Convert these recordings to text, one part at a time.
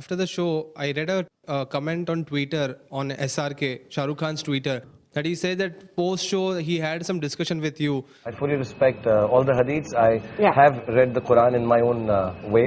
After the show, I read a comment on Twitter on SRK, Shah Rukh Khan's Twitter, that he said that post-show he had some discussion with you. I fully respect all the hadiths. I Yeah. have read the Quran in my own way,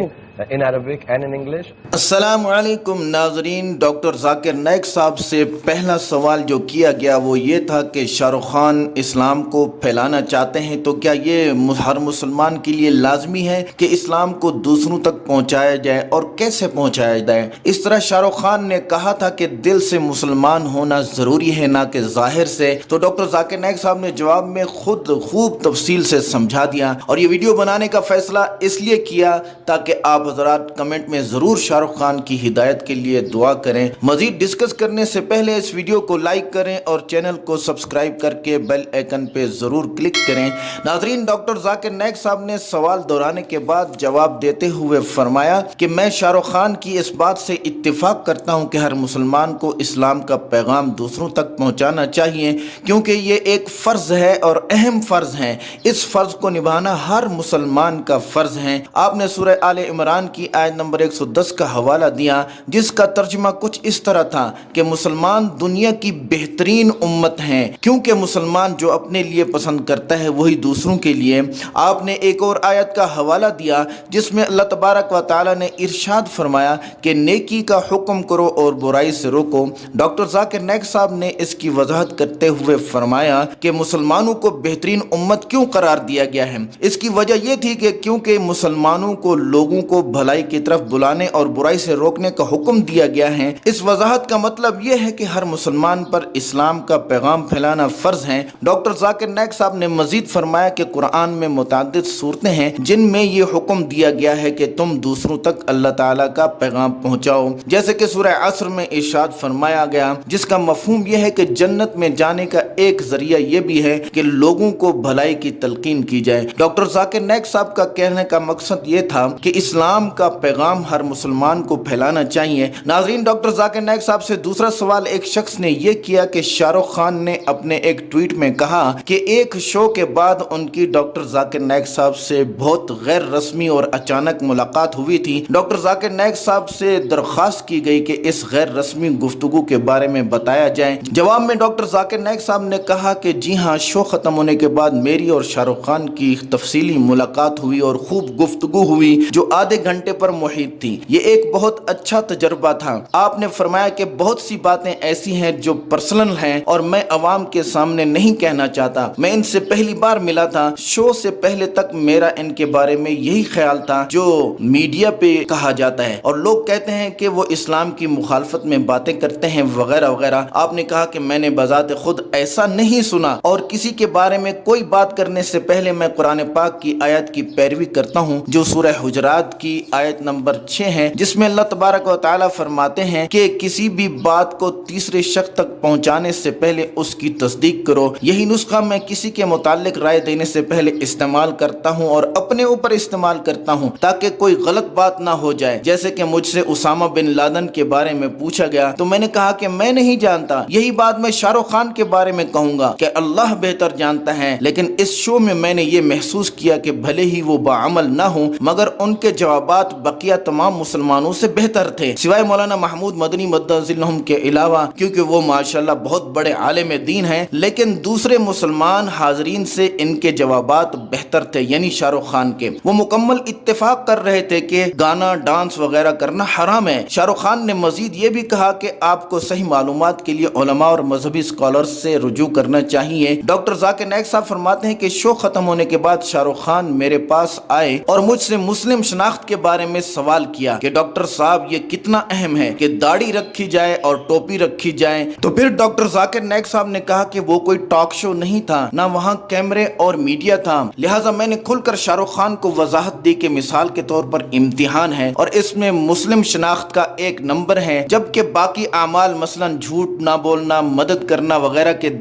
in Arabic and in English. السلام علیکم ناظرین. Doctor Zakir Naik صاحب سے پہلا سوال جو کیا گیا وہ یہ تھا کہ شاہ رخ خان اسلام کو پھیلانا چاہتے ہیں تو کیا یہ ہر مسلمان کے لیے لازمی ہے کہ اسلام کو دوسروں تک پہنچایا جائے اور کیسے پہنچایا جائے؟ اس طرح شاہ رخ خان نے کہا تھا کہ دل سے مسلمان ہونا ضروری ہے نہ کہ ظاہر سے. تو ڈاکٹر ذاکر نائک صاحب نے جواب میں خود خوب تفصیل سے سمجھا دیا اور یہ ویڈیو بنانے کا فیصلہ اس لیے کیا تاکہ آپ حضرات کمنٹ میں ضرور شاہ رخ خان کی ہدایت کے لیے دعا کریں. مزید ڈسکس کرنے سے پہلے اس ویڈیو کو لائک کریں اور چینل کو سبسکرائب کر کے بیل آئیکن پہ ضرور کلک کریں. ناظرین، ڈاکٹر ذاکر نائک صاحب نے سوال دہرانے کے بعد جواب دیتے ہوئے فرمایا کہ میں شاہ رخ خان کی اس بات سے اتفاق کرتا ہوں کہ ہر مسلمان کو اسلام کا پیغام دوسروں تک پہنچانا چاہیے کیونکہ یہ ایک فرض ہے اور اہم فرض ہے. اس فرض کو نبھانا ہر مسلمان کا فرض ہے. آپ نے سورہ آل عمران کی آیت نمبر 110 کا حوالہ دیا جس کا ترجمہ کچھ اس طرح تھا کہ مسلمان دنیا کی بہترین امت ہیں کیونکہ مسلمان جو اپنے لیے پسند کرتا ہے وہی دوسروں کے لیے. آپ نے ایک اور آیت کا حوالہ دیا جس میں اللہ تبارک و تعالی نے ارشاد فرمایا کہ نیکی کا حکم کرو اور برائی سے روکو. ڈاکٹر ذاکر نائک صاحب نے اس کی وضاحت کرتے ہوئے فرمایا کہ مسلمانوں کو بہترین امت کیوں قرار دیا گیا ہے. اس کی وجہ یہ تھی کہ کیونکہ مسلمانوں کو لوگوں کو بھلائی کی طرف بلانے اور برائی سے روکنے کا حکم دیا گیا ہے. اس وضاحت کا مطلب یہ ہے کہ ہر مسلمان پر اسلام کا پیغام پھیلانا فرض ہے. ڈاکٹر ذاکر نائک صاحب نے مزید فرمایا کہ قرآن میں متعدد صورتیں ہیں جن میں یہ حکم دیا گیا ہے کہ تم دوسروں تک اللہ تعالیٰ کا پیغام پہنچاؤ، جیسے کہ سورہ عصر میں ارشاد فرمایا گیا جس کا مفہوم یہ ہے کہ جنت میں جانے کا ایک ذریعہ یہ بھی ہے کہ لوگوں کو بھلائی کی تلقین کی جائے. ڈاکٹر ذاکر نائک صاحب کا کہنے کا مقصد یہ تھا کہ اسلام کا پیغام ہر مسلمان کو پھیلانا چاہیے. ناظرین، ڈاکٹر ذاکر نائک صاحب سے دوسرا سوال ایک شخص نے یہ کیا کہ شاہ رخ خان نے اپنے ایک ٹویٹ میں کہا کہ ایک شو کے بعد ان کی ڈاکٹر ذاکر نائک صاحب سے بہت غیر رسمی اور اچانک ملاقات ہوئی تھی. ڈاکٹر ذاکر نائک صاحب سے درخواست کی گئی کہ اس غیر رسمی گفتگو کے بارے میں بتایا جائے. جواب میں ڈاکٹر ذاکر نائک صاحب نے کہا کہ جی ہاں، شو ختم ہونے کے بعد میری اور شاہ رخ خان کی تفصیلی ملاقات ہوئی اور خوب گفتگو ہوئی جو آدھے گھنٹے پر محیط تھی. یہ ایک بہت اچھا تجربہ تھا. آپ نے فرمایا کہ بہت سی باتیں ایسی ہیں جو پرسنل ہیں اور میں عوام کے سامنے نہیں کہنا چاہتا. میں ان سے پہلی بار ملا تھا. شو سے پہلے تک میرا ان کے بارے میں یہی خیال تھا جو میڈیا پہ کہا جاتا ہے اور لوگ کہتے ہیں کہ وہ اسلام کی مخالفت میں باتیں کرتے ہیں وغیرہ وغیرہ. آپ نے کہا کہ میں نے بذات خود ایسا نہیں سنا اور کسی کے بارے میں کوئی بات کرنے سے پہلے میں قرآن پاک کی آیت کی پیروی کرتا ہوں جو سورہ حجرات کی آیت نمبر 6 ہے جس میں اللہ تبارک و تعالی فرماتے ہیں کہ کسی بھی بات کو تیسرے شخص تک پہنچانے سے پہلے اس کی تصدیق کرو. یہی نسخہ میں کسی کے متعلق رائے دینے سے پہلے استعمال کرتا ہوں اور اپنے اوپر استعمال کرتا ہوں تاکہ کوئی غلط بات نہ ہو جائے. جیسے کہ مجھ سے اسامہ بن لادن کے بارے میں پوچھا گیا تو میں نے کہا کہ میں نہیں جانتا. یہی بات میں شاہ رخ خان کے بارے میں کہوں گا کہ اللہ بہتر جانتا ہے. لیکن اس شو میں نے یہ محسوس کیا کہ بھلے ہی وہ باعمل نہ ہوں مگر ان کے جوابات بقیہ تمام مسلمانوں سے بہتر تھے سوائے مولانا محمود مدنی مدظلہم کے علاوہ کیونکہ وہ ماشاءاللہ بہت بڑے عالم دین ہیں. لیکن دوسرے مسلمان حاضرین سے ان کے جوابات بہتر تھے یعنی شاہ رخ خان کے. وہ مکمل اتفاق کر رہے تھے کہ گانا ڈانس وغیرہ کرنا حرام ہے. شاہ رخ خان نے مزید یہ بھی کہا کہ آپ کو صحیح معلومات کے لیے علماء اور مذہبی اسکالرز سے رجوع کرنا چاہیے. ڈاکٹر ذاکر نائک صاحب فرماتے ہیں کہ شو ختم ہونے کے بعد شاہ رخ خان میرے پاس آئے اور مجھ سے مسلم شناخت کے بارے میں سوال کیا کہ ڈاکٹر صاحب یہ کتنا اہم ہے کہ داڑھی رکھی جائے اور ٹوپی رکھی جائے. تو پھر ڈاکٹر ذاکر نائک صاحب نے کہا کہ وہ کوئی ٹاک شو نہیں تھا، نہ وہاں کیمرے اور میڈیا تھا، لہٰذا میں نے کھل کر شاہ رخ خان کو وضاحت دی کہ مثال کے طور پر امتحان ہے اور اس میں مسلم شناخت کا ایک نمبر ہے جبکہ باقی اعمال مثلا جھوٹ نہ بولنا، مدد کرنا وغیرہ کے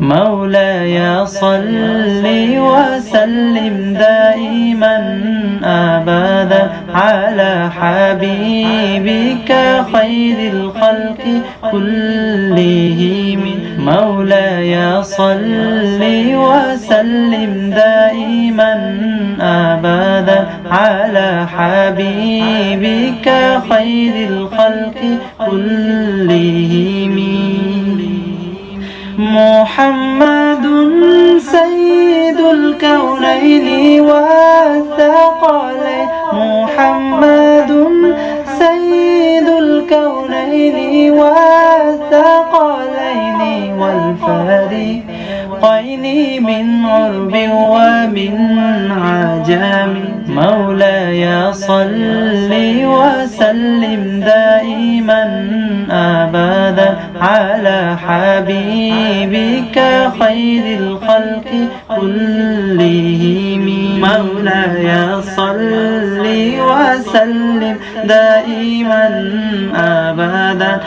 مولاي صل وسلم دائما أبدا على حبيبك خير الخلق كلهم مولاي صل وسلم دائما أبدا على حبيبك خير الخلق كلهم محمد سيد الكونين والثقلين محمد سيد الكونين مولاي صل وسلم دائما أبدا على حبيبك خير الخلق كلهم مولاي صل وسلم دائما أبدا